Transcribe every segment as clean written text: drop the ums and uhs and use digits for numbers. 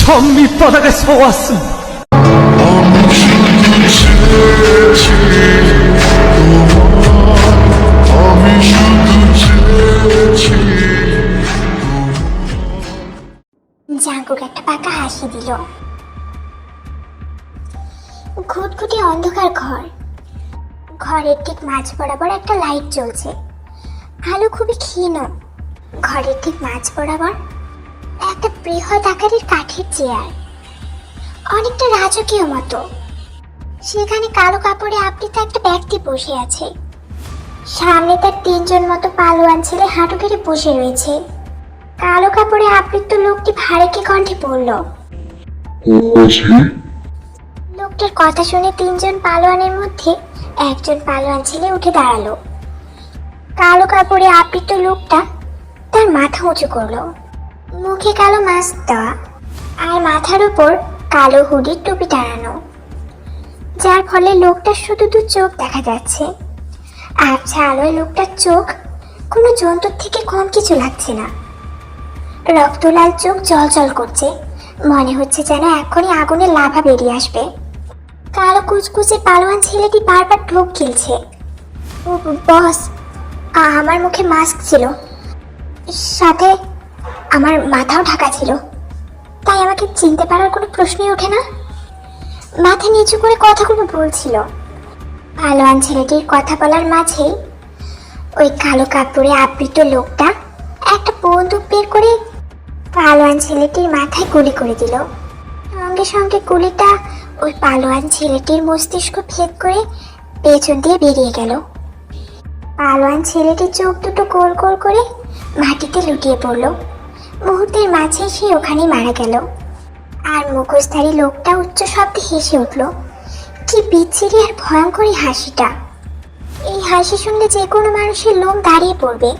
선미 바닥에서 왔습니다. Jungkook একটা পাকা হাসি দিল। ঘুটঘুটে অন্ধকার ঘর, ঘরের ঠিক মাঝ বরাবর একটা লাইট জ্বলছে, আলো খুবই ক্ষীণ। ঘরের ঠিক মাঝ বরাবর একটা বৃহৎ আকারের কাঠের চেয়ার, অনেকটা রাজকীয় মতো। সেখানে কালো কাপড়ে আবৃত একটা ব্যক্তি বসে আছে। সামনে তার 3 জন মতো পালোয়ান ছেলে হাঁটু গেড়ে বসে রয়েছে। কালো কাপড়ে আবৃত লোকটি ভারেকে কণ্ঠে বলল। লোকটার কথা শুনে 3 জন পালোয়ানের মধ্যে একজন পালোয়ান ছেলে উঠে দাঁড়ালো। কালো কাপড়ে আবৃত লোকটা তার মাথা উঁচু করলো, মুখে কালো মাস্ক দেওয়া আর মাথার উপর কালো হুডির টুপি টানানো, যার ফলে লোকটার শুধু 2 চোখ দেখা যাচ্ছে। আবছা আলোয় লোকটার চোখ কোনো জন্তুর থেকে কম কিছু লাগছে না। রক্তলাল চোখ জল করছে, মনে হচ্ছে যেন এখনই আগুনের লাভা বেরিয়ে আসবে। কালো কুচকুচে পালোয়ান ছেলেটি বারবার ঢোক গিলছে। বস, আমার মুখে মাস্ক ছিল, সাথে আমার মাথাও ঢাকা ছিল, তাই আমাকে চিনতে পারার কোনো প্রশ্নই ওঠে না। মাথা নিচু করে কথাগুলো বলছিল। পালোয়ান ছেলেটির কথা বলার মাঝেই ওই কালো কাপড়ে আবৃত লোকটা একটা বন্দুক বের করে পালোয়ান ছেলেটির মাথায় গুলি করে দিল। সঙ্গে সঙ্গে গুলিটা ওই পালোয়ান ছেলেটির মস্তিষ্ক ভেদ করে পেছন দিয়ে বেরিয়ে গেল। পালোয়ান ছেলেটির চোখ দুটো গোল গোল করে মাটিতে লুটিয়ে পড়ল। মুহূর্তের মাঝে সে ওখানেই মারা গেল। আর মুখোশধারী লোকটা উচ্চ শব্দে হেসে উঠল। কি বিচ্ছিরি আর ভয়ঙ্কর এই হাসিটা! এই হাসি শুনলে যে কোনো মানুষের লোম দাঁড়িয়ে পড়বে।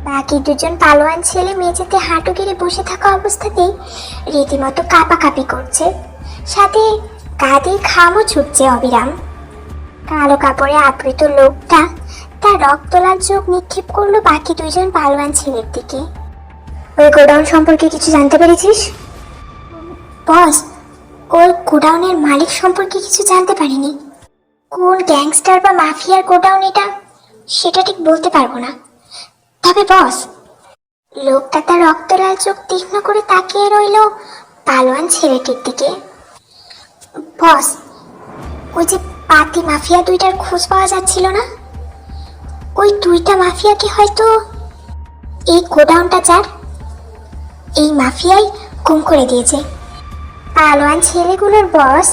বাকি 2 জন পালোয়ান ছেলে মেঝেতে হাঁটু গেড়ে বসে থাকা অবস্থাতেই রীতিমতো কাঁপাকাঁপি করছে, সাথে কাঁধে ঘামও ছুটছে অবিরাম। কালো কাপড়ে আবৃত লোকটা তার রক্তলাল চোখ নিক্ষেপ করলো বাকি 2 জন পালোয়ান ছেলের দিকে। ওই গোডাউন সম্পর্কে কিছু জানতে পেরেছিস? বস, ওই গোডাউনের মালিক সম্পর্কে কিছু জানতে পারিনি। কোন গ্যাংস্টার বা মাফিয়ার গোডাউন এটা, সেটা ঠিক বলতে পারবো না। তবে বস, লোকটা তার রক্তলাল চোখ তীক্ষ্ণ করে তাকিয়ে রইল পালোয়ান ছেলেটির দিকে। বস, ওই যে পাতি মাফিয়া 2টার খোঁজ পাওয়া যাচ্ছিল না, ওই 2টা মাফিয়াকে হয়তো এই গোডাউনটা যার, এই মাফিয়াই গুম করে দিয়েছে। পালোয়ান ছেলেগুলোর বস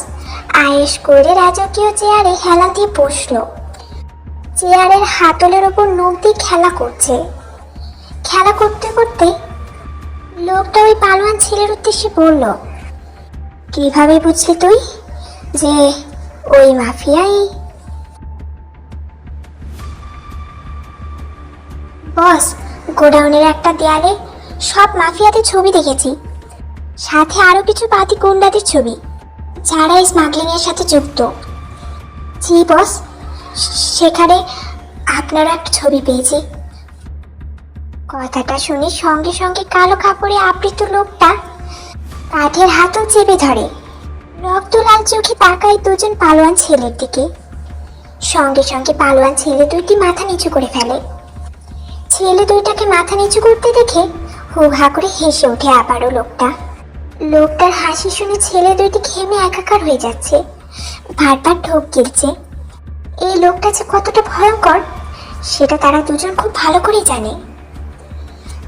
আয়েশ করে রাজকীয় চেয়ারে হেলা দিয়ে বসল। চেয়ারের হাতলের ওপর নখ দিয়ে খেলা করছে। খেলা করতে করতে লোকটা ওই পালোয়ান ছেলের উদ্দেশ্যে বলল, কিভাবে বুঝলি তুই যে ওই মাফিয়াই? বস, গোডাউনের একটা দেয়ালে সব মাফিয়াদের ছবি দেখেছি, সাথে আরো কিছু বাতি গুন্ডাদের ছবি যারা স্মাগলিং এর সাথে যুক্ত। জি বস, সেখানে আপনারও একটা ছবি পেয়েছি। কথাটা শুনে সঙ্গে সঙ্গে কালো কাপড়ে আবৃত লোকটা কাঠের হাতল চেপে ধরে। রক্তলাল চোখে তাকায় 2 জন পালোয়ান ছেলের দিকে। সঙ্গে সঙ্গে পালোয়ান ছেলে 2টি মাথা নিচু করে ফেলে। ছেলে 2টাকে মাথা নিচু করতে দেখে হু হা করে হেসে ওঠে আবারও লোকটা। লোকটার হাসি শুনে ছেলে 2টি ঘেমে একাকার হয়ে যাচ্ছে, বারবার ঢোক গিলছে। এই লোকটা যে কতটা ভয়ঙ্কর সেটা তারা 2 জন খুব ভালো করে জানে।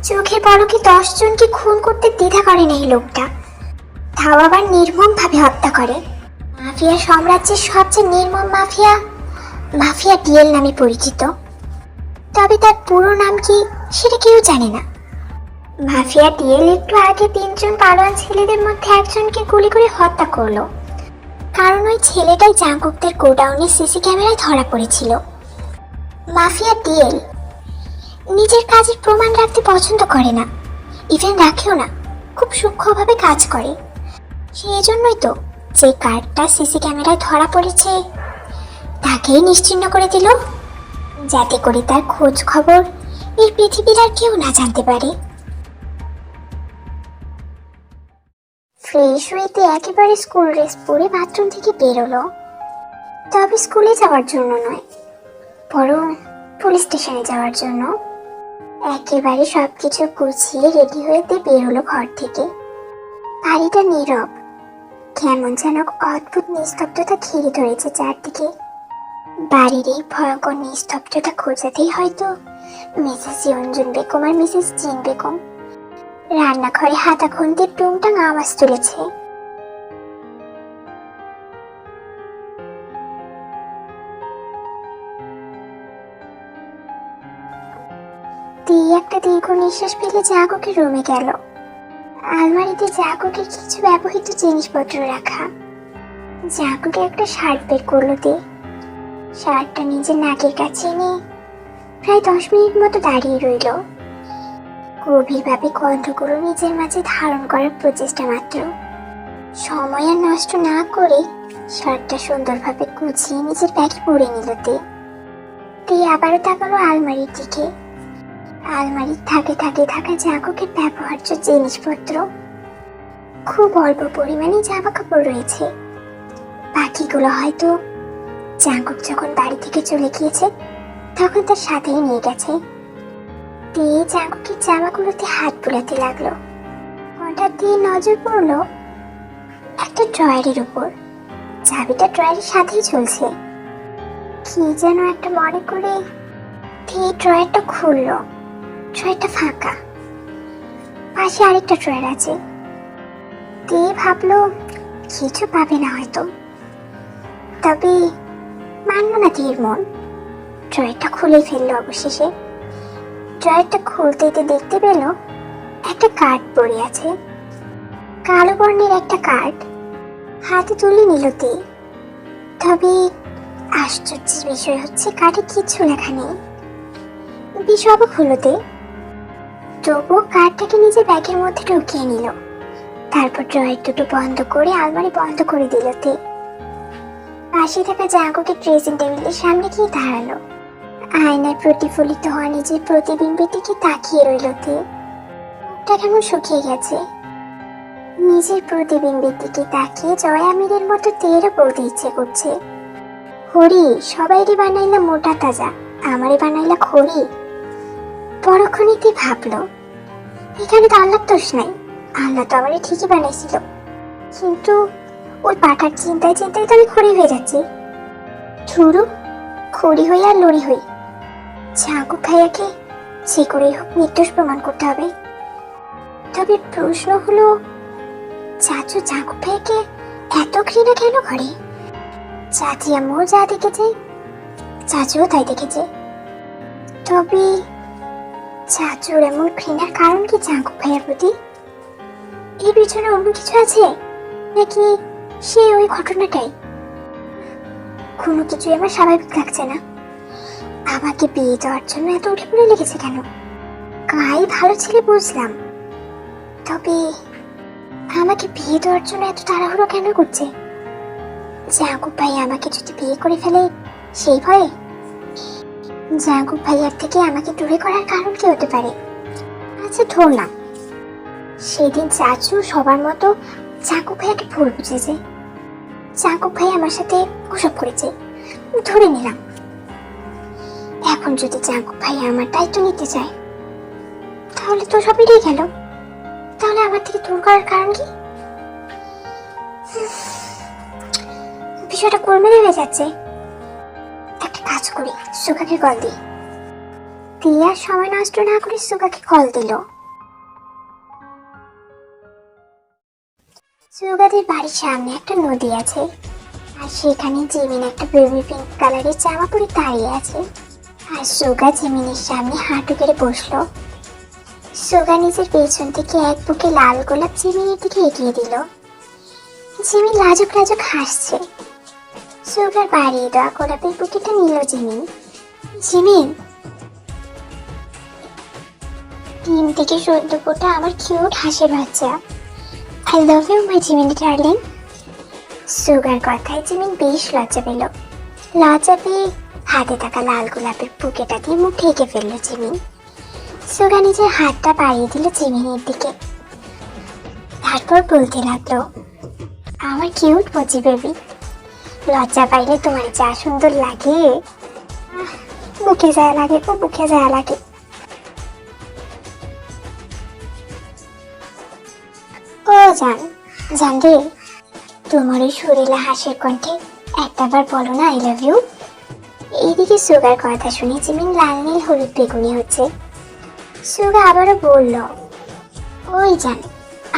চোখের পলকে 10 জনকে খুন করতে দ্বিধা করে না এই লোকটা, তাও আবার নির্মমভাবে হত্যা করে। মাফিয়া সাম্রাজ্যের সবচেয়ে নির্মম মাফিয়া, মাফিয়া ডিএল নামে পরিচিত। তবে তার পুরো নাম কি সেটা কেউ জানে না। মাফিয়া ডিএল একটু আগে 3 জন পালোয়ান ছেলেদের মধ্যে একজনকে গুলি করে হত্যা করলো, কারণ ওই ছেলেটাই জাঙ্কুকদের গোডাউনে সিসি ক্যামেরায় ধরা পড়েছিল। মাফিয়া ডিএল নিজের কাজের প্রমাণ রাখতে পছন্দ করে না, ইভেন রাখেও না, খুব সূক্ষ্মভাবে কাজ করে। সেই জন্যই তো যে কার্ডটা সিসি ক্যামেরায় ধরা পড়েছে তাকেই নিশ্চিহ্ন করে দিল, যাতে করে তার খোঁজ খবর এই পৃথিবীর আর কেউ না জানতে পারে। ফ্রেশ হইতে একেবারে স্কুল ড্রেস পরে বাথরুম থেকে বেরোলো। তবে স্কুলে যাওয়ার জন্য নয়, বরং পুলিশ স্টেশনে যাওয়ার জন্য। একেবারে সবকিছু গুছিয়ে রেডি হইতে বেরোলো ঘর থেকে। বাড়িটা নীরব, কেমন যেন অদ্ভুত নিস্তব্ধতা ঘিরে ধরেছে চারদিকে। বাড়ির এই ভয়ঙ্কর নিস্তব্ধতা খোঁজাতেই হয়তো মিসেস ইয়ঞ্জন বেগম আর মিসেস জিন বেগম রান্নাঘরে হাতা খুন্তির টুংটাং আওয়াজ তুলেছে। একটা দীর্ঘ নিঃশ্বাস ফেলে জাগকের রুমে গেল। আলমারিতে জাগকের কিছু ব্যবহৃত জিনিসপত্র রাখা। জাগকে একটা শার্ট বের করলো দিয়ে শার্টটা নিজের নাকের কাছে নিয়ে প্রায় 10 মিনিট মতো দাঁড়িয়ে রইল। গভীরভাবে গন্ধগুলো নিজের মাঝে ধারণ করার প্রচেষ্টা মাত্র। সময় আর নষ্ট না করে শার্টটা সুন্দরভাবে গুছিয়ে নিজের ব্যাগে পরে নিল তে আবারও তাকালো আলমারির দিকে। আলমারির থাকে থাকা জাগকের ব্যবহার্য জিনিসপত্র। খুব অল্প পরিমাণে জামা কাপড় রয়েছে, বাকিগুলো হয়তো জাগক যখন বাড়ি থেকে চলে গিয়েছে তখন তার সাথেই নিয়ে গেছে। দিয়ে জাগকের জামাগুলোতে হাত বুলাতে লাগলো। হঠাৎ দিয়ে নজর পড়লো একটা ড্রয়ারের উপর। চাবিটা ড্রয়ারের সাথেই ঝুলছে। কি যেন একটা মনে করে দিয়ে ড্রয়ারটা খুললো। ড্রয়ারটা ফাঁকা, পাশে আরেকটা ড্রয়ার আছে। দিয়ে ভাবলো কিছু পাবে না হয়তো, তবে মানলো না দিয়ের মন। ড্রয়ারটা খুলে ফেললো অবশেষে। ড্রয়ারটা খুলতে দেখতে পেল একটা কার্ড পড়ে আছে, কালো বর্ণের একটা কার্ড। হাতে তুলে নিল তে। তবে আশ্চর্যের বিষয় হচ্ছে কার্ডে কিছু লেখা নেই। বেশ অবাক হলো তে। তবুও কার্ডটাকে নিজের ব্যাগের মধ্যে ঢুকিয়ে নিল। তারপর ড্রয়ার দুটো বন্ধ করে আলমারি বন্ধ করে দিল তে। পাশে থাকা জাগকের ড্রেসিং টেবিলের সামনে গিয়ে দাঁড়ালো। আয়নায় প্রতিফলিত হওয়া নিজের প্রতিবিম্বের দিকে তাকিয়ে রইল তে। মুখটা কেমন শুকিয়ে গেছে। নিজের প্রতিবিম্বের দিকে তাকিয়ে জয় আমিরের মতো তেরও বলতে ইচ্ছে করছে, হরি সবাইরে বানাইলা মোটা তাজা, আমারে বানাইলা খড়ি। পরক্ষণেতে ভাবলো এখানে তো আল্লাহর দোষ নাই, আল্লাহ তো আমারে ঠিকই বানাইছিল, কিন্তু ওই পাটার চিন্তায় তো আমি খড়ি হয়ে যাচ্ছি। ছুরু খড়ি হই আর লড়ি হই, জাগক ভাইয়াকে যে করেই হোক নির্দোষ প্রমাণ করতে হবে। তবে প্রশ্ন হলো চাচু জাগক ভাইয়াকে এত ঘৃণা কেন করে? চাচি আম্মু যা দেখেছে চাচুও তাই দেখেছে। তবে চাচুর এমন ঘৃণার কারণ কি জাগক ভাইয়ার প্রতি? এর পিছনে অন্য কিছু আছে নাকি সে ওই ঘটনাটাই? কোনো কিছু আমার স্বাভাবিক লাগছে না। আমাকে বিয়ে দেওয়ার জন্য এত উঠে পড়ে লেগেছে কেন? কাই ভালো ছেলে বুঝলাম, তবে আমাকে বিয়ে দেওয়ার জন্য এত তাড়াহুড়ো কেন করছে? জাগক ভাই আমাকে যদি বিয়ে করে ফেলে সেই ভয়ে? জাগক ভাইয়ার থেকে আমাকে দূরে করার কারণ কি হতে পারে? আচ্ছা ধরলাম সেদিন চাচু সবার মতো জাগক ভাইয়াকে ভুল বুঝেছে, জাগক ভাই আমার সাথে ওসব করেছে, ধরে নিলাম। এখন যদি জাগক ভাই আমার দায়িত্ব নিতে চায় তাহলে তো সব এড়িয়ে গেল। তাহলে আমার থেকে দূর করার কারণ কি? বিষয়টা গোলমেলে হয়ে যাচ্ছে। একটা কাজ করি, সুগাকে কল দিই। দিয়া সময় নষ্ট না করে সুগাকে কল দিল। সুগাদের বাড়ির সামনে একটা নদী আছে, আর সেখানে জিমিন একটা বেবি পিঙ্ক কালারের জামা পরে দাঁড়িয়ে আছে। আর সুগা জিমিনের সামনে হাঁটু কেড়ে বসলো। সুগা নিজের পেছন থেকে এক বুকে লাল গোলাপ জিমিনের দিকে এগিয়ে দিল। জিমিন লাজুক লাজুক হাসছে। সুগার বাড়িয়ে দেওয়া গোলাপের বুকেটা নিল জিমিন। জিমিন 3 থেকে 14 ফোঁটা আমার কিউট হাসির বাচ্চা। I love you my Jimin darling. Suga কথায় জিমিন বেশ লজ্জা পেল। লজ্জা পেয়ে হাতে থাকা লাল গোলাপের বুকেটা দিয়ে মুখ ঢেকে ফেললো জিমিন। সুগা নিজের হাতটা বাড়িয়ে দিল জিমিনের দিকে। তারপর বলতে লাগলো, আমার কিউট পচি বেবি, লজ্জা পাইলে তোমার যা সুন্দর লাগে, বুকে যায় লাগে, ও বুকে যায় লাগে। ও জান রে, তোমার ওই সুরেলা হাসির কণ্ঠে একটাবার বলো না আই লাভ ইউ। এইদিকে সুগার কথা শুনে জিমিন লাল নীল হলুদ বেগুনি হচ্ছে। সুগা আবারও বলল, ওই জান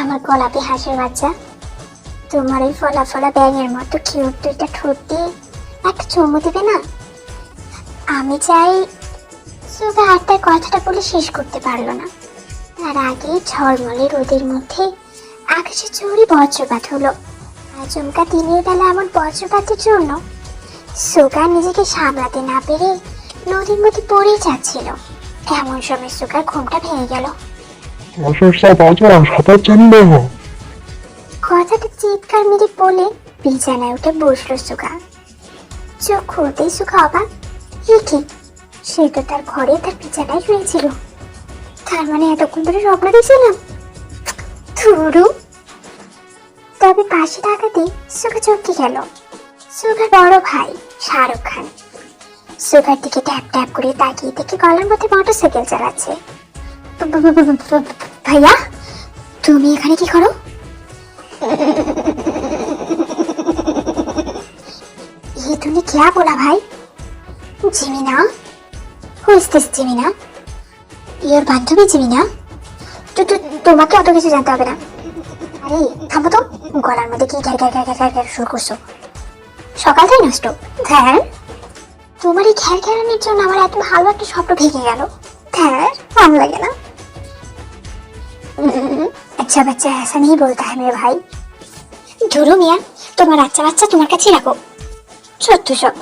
আমার গোলাপি হাসির বাচ্চা, তোমার ওই ফলা ফলা ব্যাঙের মতো কিউট দুইটা ঠোঁট দিয়ে একটা চুমু দেবে না? আমি চাই। সুগা আর তার কথাটা বলে শেষ করতে পারলো না। তার আগে ঝড়মলে রোদের মধ্যে আকাশে জোরে বজ্রপাত হলো। আচমকা দিনের বেলা এমন বজ্রপাতের জন্য সুগা নিজেকে সামলাতে না পেরে নদীর মধ্যে পড়ে যাচ্ছিল। এমন সময় সুগার ঘুমটা ভেঙে গেল। সাঁতার জানি না। কথাটা চিৎকার মেরে বলে বিছানায় উঠে বসলো সুগা। চোখ খুলতেই সুগা অবাক, কি সে তো তার ঘরে তার বিছানায় শুয়েছিল। তার মানে এতক্ষণ ধরে স্বপ্ন দেখছিলাম। ধুরু। তবে পাশে থাকাতে সুগা চমকে গেল। সুগার বড় ভাই শাহরুখ খান সুগার দিকে ট্যাপ ট্যাপ করে তাকিয়ে দেখে গলার মধ্যে মোটরসাইকেল চালাচ্ছে। ভাইয়া তুমি এখানে কি করো? ये तूने क्या बोला भाई? जिमिना? Who is this जिमिना? Your বান্ধবী জিমিনা? তোমাকে অত কিছু জানতে হবে না। আরে থামো তো, গলার মধ্যে কি ঘ্যার ঘ্যার ঘ্যার ঘ্যার ঘ্যার শুরু করছো? সকাল থেকে নষ্ট। ধ্যার, তোমার এই ঘ্যার ঘ্যারানির জন্য আমার এত ভালো একটা স্বপ্ন ভেঙে গেল। ধ্যার, ভালো লাগে না। अच्छा बच्चा ऐसा नहीं बोलता है मेरे भाई। ধুরু মিয়া, তোমার বাচ্চা বাচ্চা তোমার কাছেই রাখো। সত্য সব।